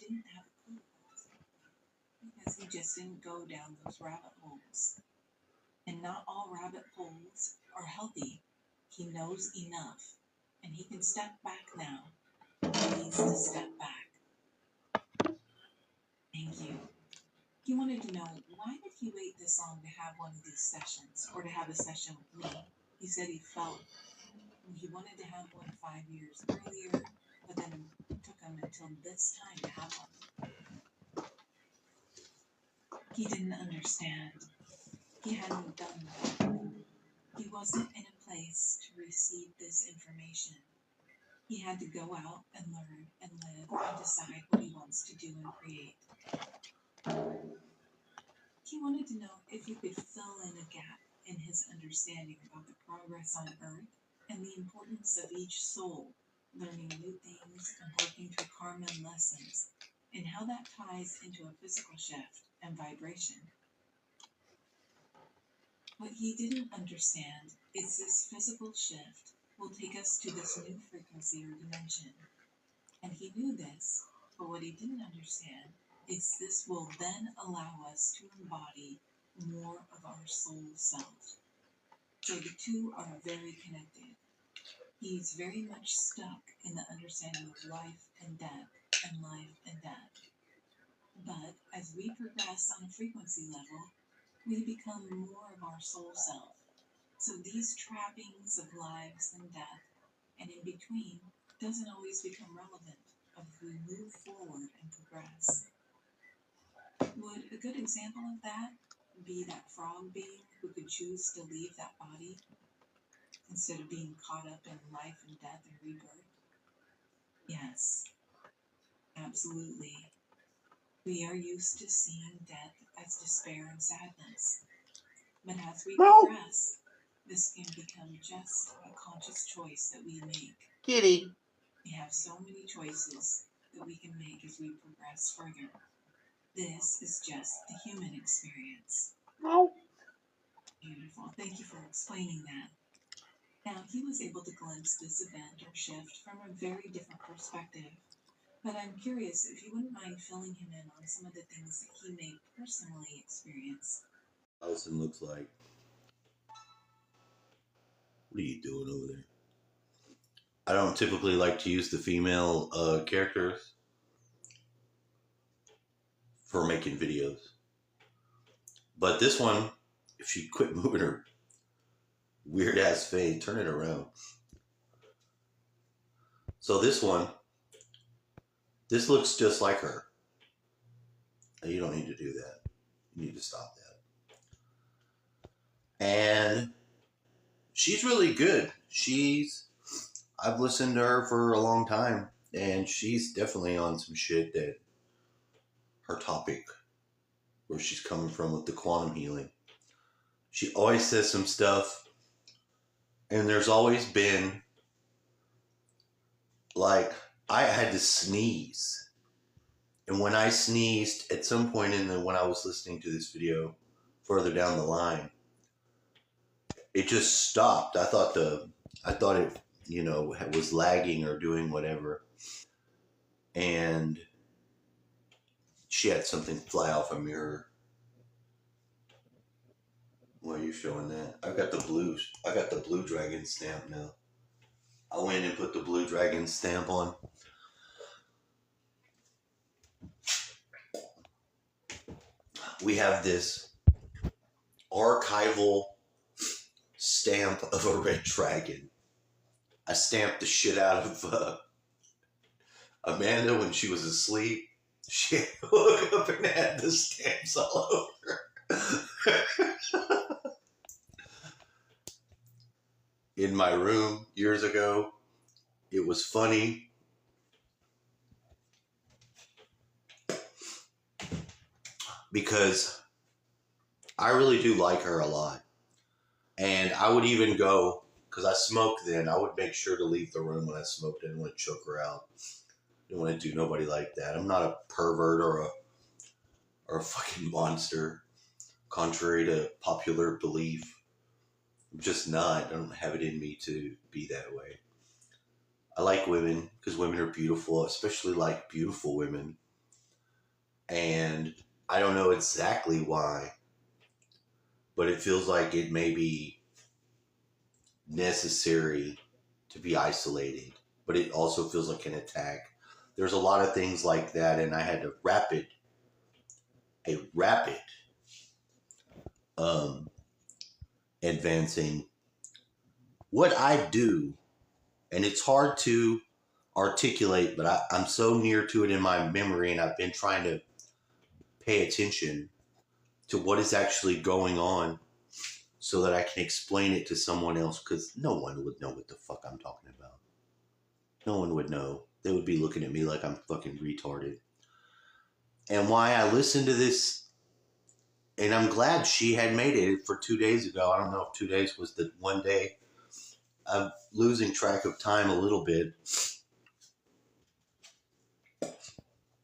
didn't have a clue because he just didn't go down those rabbit holes. And not all rabbit holes are healthy. He knows enough, and he can step back now. He needs to step back. Thank you. He wanted to know, why did he wait this long to have one of these sessions, or to have a session with me? He said he felt he wanted to have one 5 years earlier, but then it took him until this time to have one. He didn't understand. He hadn't done that. He wasn't in a place to receive this information. He had to go out and learn and live and decide what he wants to do and create. He wanted to know if you could fill in a gap in his understanding about the progress on Earth and the importance of each soul, learning new things and working through karma and lessons, and how that ties into a physical shift and vibration. What he didn't understand is this physical shift will take us to this new frequency or dimension. And he knew this, but what he didn't understand is this will then allow us to embody more of our soul self. So the two are very connected. He's very much stuck in the understanding of life and death and life and death. But as we progress on a frequency level, we become more of our soul self. So these trappings of lives and death and in between doesn't always become relevant as we move forward and progress. Would a good example of that be that frog being who could choose to leave that body instead of being caught up in life and death and rebirth? Yes, absolutely. We are used to seeing death as despair and sadness. But as we progress, this can become just a conscious choice that we make. Kitty. We have so many choices that we can make as we progress further. This is just the human experience. No. Beautiful. Thank you for explaining that. Now, he was able to glimpse this event or shift from a very different perspective. But I'm curious if you wouldn't mind filling him in on some of the things that he may personally experience. Allison looks like. What are you doing over there? I don't typically like to use the female characters for making videos. But this one, if she quit moving her weird ass face, turn it around. So this one, this looks just like her. You don't need to do that. You need to stop that. And she's really good. I've listened to her for a long time, and she's definitely on some shit that her topic, where she's coming from with the quantum healing. She always says some stuff, and there's always been, like, I had to sneeze. And when I sneezed, at some point when I was listening to this video further down the line, it just stopped. I thought it, was lagging or doing whatever. And she had something fly off a mirror. Why are you showing that? I got the blue dragon stamp now. I went and put the blue dragon stamp on. We have this archival stamp of a red dragon. I stamped the shit out of Amanda when she was asleep. She woke up and had the stamps all over. In my room years ago, it was funny. Because I really do like her a lot. And I would even go, because I smoked then, I would make sure to leave the room when I smoked. I didn't want to choke her out. I didn't want to do nobody like that. I'm not a pervert or a fucking monster, contrary to popular belief. I'm just not. I don't have it in me to be that way. I like women, because women are beautiful, especially like beautiful women. And I don't know exactly why, but it feels like it may be necessary to be isolated, but it also feels like an attack. There's a lot of things like that, and I had a rapid um, advancing. What I do, and it's hard to articulate, but I'm so near to it in my memory, and I've been trying to pay attention to what is actually going on so that I can explain it to someone else, because no one would know what the fuck I'm talking about. No one would know. They would be looking at me like I'm fucking retarded. And why I listened to this, and I'm glad she had made it for 2 days ago. I don't know if 2 days was the one day. I'm losing track of time a little bit.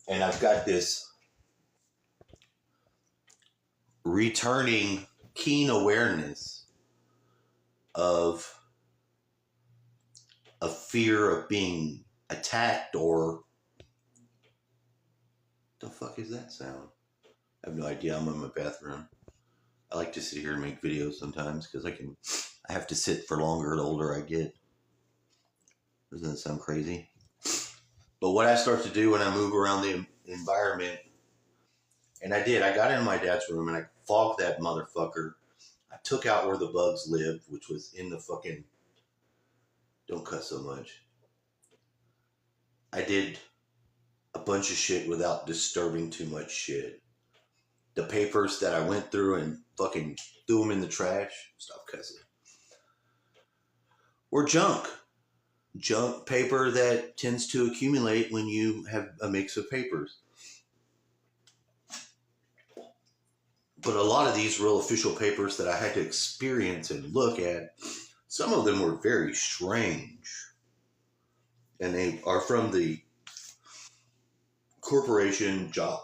And I've got this returning keen awareness of a fear of being attacked, or the fuck is that sound? I have no idea. I'm in my bathroom. I like to sit here and make videos sometimes because I have to sit for longer the older I get. Doesn't that sound crazy? But what I start to do when I move around the environment, and I got in my dad's room and I fogged that motherfucker. I took out where the bugs lived, which was in the fucking, don't cuss so much. I did a bunch of shit without disturbing too much shit. The papers that I went through and fucking threw them in the trash, stop cussing, were junk. Junk paper that tends to accumulate when you have a mix of papers. But a lot of these real official papers that I had to experience and look at, some of them were very strange. And they are from the corporation job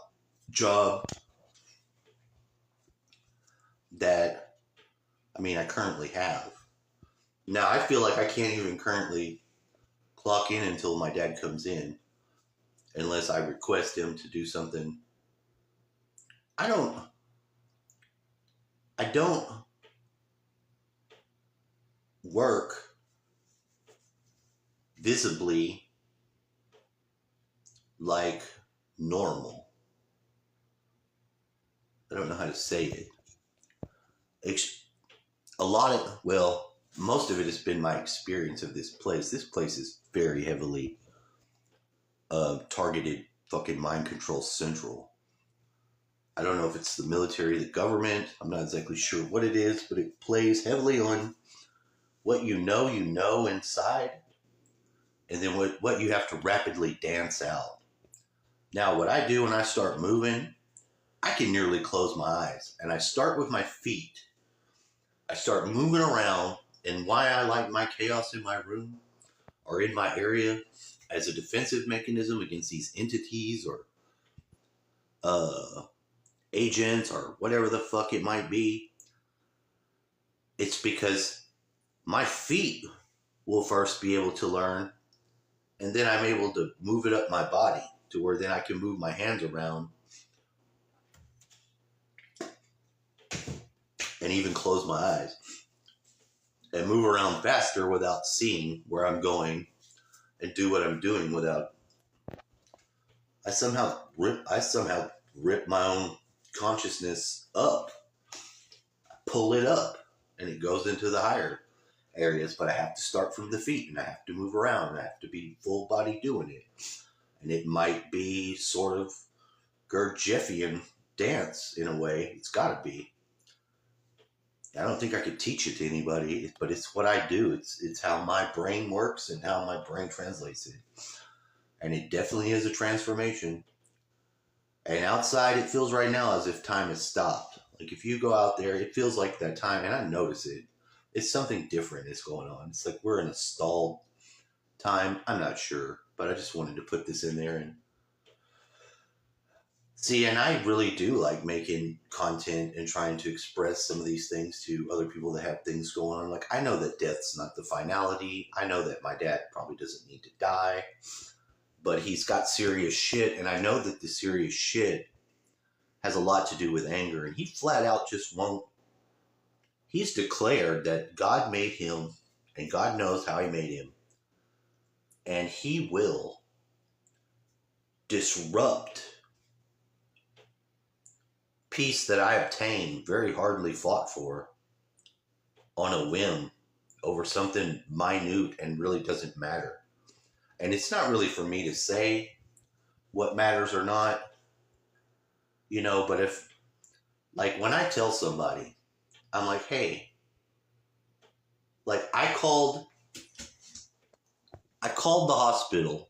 that, I currently have. Now, I feel like I can't even currently clock in until my dad comes in, unless I request him to do something. I don't work visibly like normal. I don't know how to say it. Most of it has been my experience of this place. This place is very heavily targeted fucking mind control central. I don't know if it's the military, the government. I'm not exactly sure what it is, but it plays heavily on what you know inside, and then what you have to rapidly dance out. Now, what I do when I start moving, I can nearly close my eyes, and I start with my feet. I start moving around, and why I like my chaos in my room or in my area as a defensive mechanism against these entities or agents or whatever the fuck it might be, it's because my feet will first be able to learn, and then I'm able to move it up my body to where then I can move my hands around and even close my eyes and move around faster without seeing where I'm going and do what I'm doing without. I somehow rip my own consciousness up, pull it up, and it goes into the higher areas, but I have to start from the feet and I have to move around and I have to be full body doing it. And it might be sort of Gurdjieffian dance in a way. It's got to be. I don't think I could teach it to anybody, but it's what I do. It's how my brain works and how my brain translates it. And it definitely is a transformation. And outside, it feels right now as if time has stopped. Like if you go out there, it feels like that time, and I notice it. It's something different that's going on. It's like we're in a stalled time. I'm not sure, but I just wanted to put this in there and see. And I really do like making content and trying to express some of these things to other people that have things going on. Like I know that death's not the finality. I know that my dad probably doesn't need to die, but he's got serious shit. And I know that the serious shit has a lot to do with anger. And he flat out just won't. He's declared that God made him and God knows how he made him. And he will disrupt peace that I obtained, very hardly fought for, on a whim over something minute and really doesn't matter. And it's not really for me to say what matters or not, but if, like, when I tell somebody, I'm like, hey, like, I called the hospital.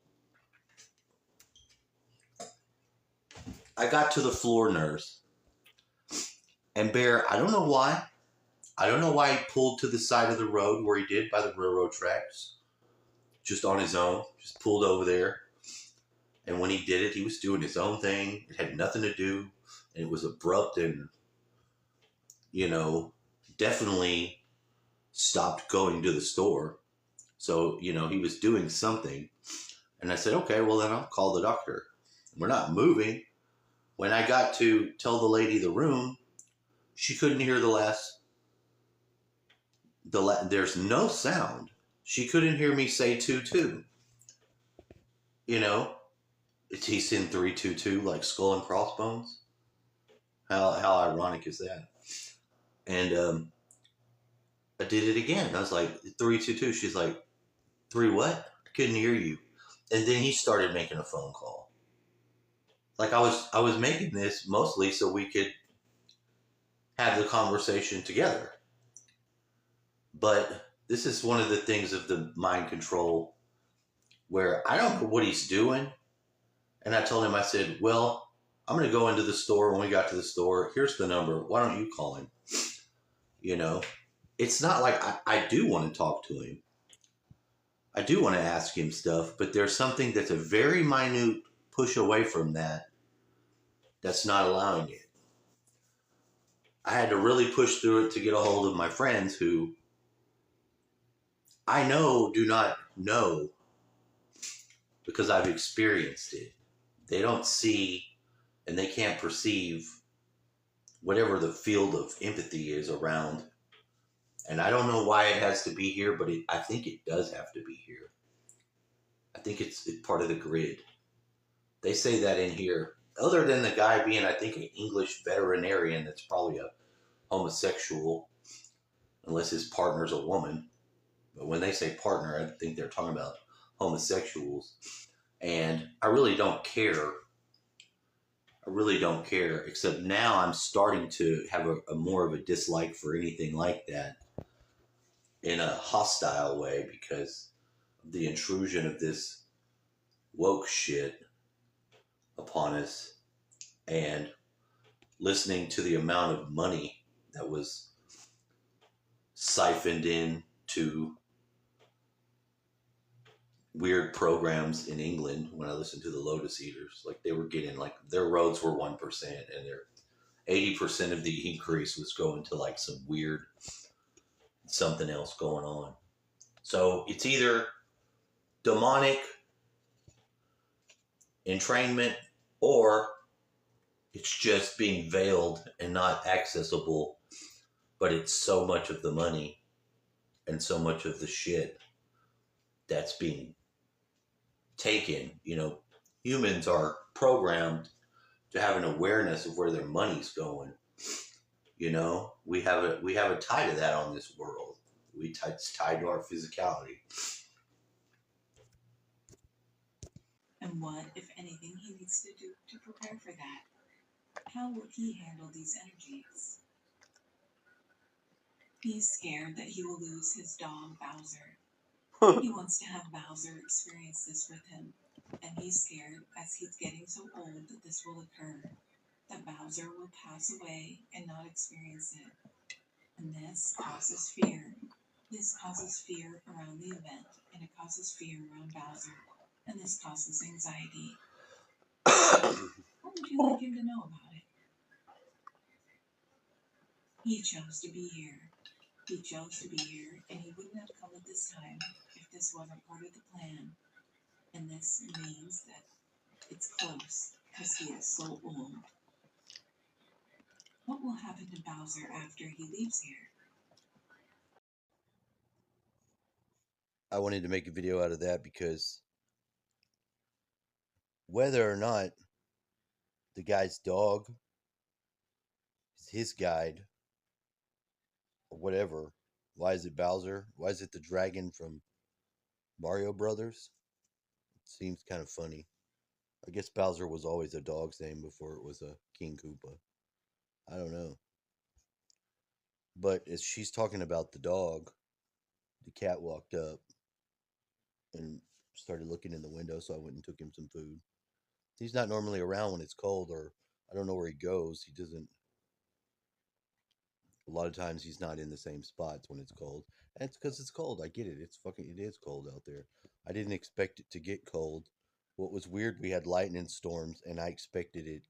I got to the floor nurse. And Bear, I don't know why. I don't know why he pulled to the side of the road where he did by the railroad tracks. Just on his own. Just pulled over there. And when he did it, he was doing his own thing. It had nothing to do. And it was abrupt and, definitely stopped going to the store. So, he was doing something. And I said, okay, well, then I'll call the doctor. We're not moving. When I got to tell the lady the room, she couldn't hear there's no sound. She couldn't hear me say 2-2. He's in 3-2-2, like skull and crossbones. How ironic is that? And I did it again. I was like, 3-2-2. She's like, 3 what? I couldn't hear you. And then he started making a phone call. Like I was making this mostly so we could have the conversation together. But this is one of the things of the mind control where I don't know what he's doing. And I told him, I said, well, I'm going to go into the store. When we got to the store, here's the number. Why don't you call him? It's not like I do want to talk to him. I do want to ask him stuff, but there's something that's a very minute push away from that's not allowing it. I had to really push through it to get a hold of my friends who I know do not know because I've experienced it. They don't see and they can't perceive whatever the field of empathy is around. And I don't know why it has to be here, but I think it does have to be here. I think it's part of the grid. They say that in here. Other than the guy being, I think, an English veterinarian that's probably a homosexual, unless his partner's a woman. But when they say partner, I think they're talking about homosexuals. And I really don't care. I really don't care, except now I'm starting to have a more of a dislike for anything like that in a hostile way because of the intrusion of this woke shit upon us and listening to the amount of money that was siphoned in to weird programs in England when I listened to the Lotus Eaters. Like they were getting, like, their roads were 1% and their 80% of the increase was going to like some weird something else going on. So it's either demonic entrainment or it's just being veiled and not accessible, but it's so much of the money and so much of the shit that's being taken. Humans are programmed to have an awareness of where their money's going. We have a tie to that on this world. It's tied to our physicality. And what, if anything, he needs to do to prepare for that? How will he handle these energies? He's scared that he will lose his dog, Bowser. He wants to have Bowser experience this with him. And he's scared, as he's getting so old, that this will occur. That Bowser will pass away and not experience it. And this causes fear. This causes fear around the event, and it causes fear around Bowser. And this causes anxiety. What would you like him to know about it? He chose to be here. He chose to be here, and he wouldn't have come at this time if this wasn't part of the plan. And this means that it's close, because he is so old. What will happen to Bowser after he leaves here? I wanted to make a video out of that because whether or not the guy's dog is his guide or whatever, why is it Bowser? Why is it the dragon from Mario Brothers? It seems kind of funny. I guess Bowser was always a dog's name before it was a King Koopa. I don't know. But as she's talking about the dog, the cat walked up and started looking in the window, so I went and took him some food. He's not normally around when it's cold, or I don't know where he goes. He doesn't. A lot of times he's not in the same spots when it's cold. And it's because it's cold. I get it. It is cold out there. I didn't expect it to get cold. What was weird, we had lightning storms, and I expected it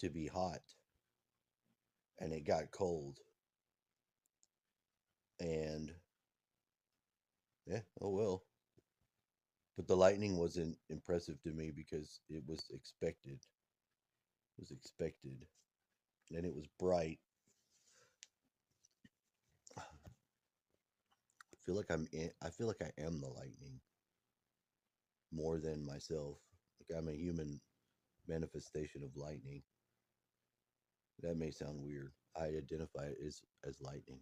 to be hot, and it got cold. And yeah, oh well. But the lightning wasn't impressive to me because it was expected. It was expected, and it was bright. I feel like I am the lightning more than myself. Like I'm a human manifestation of lightning. That may sound weird. I identify it as lightning.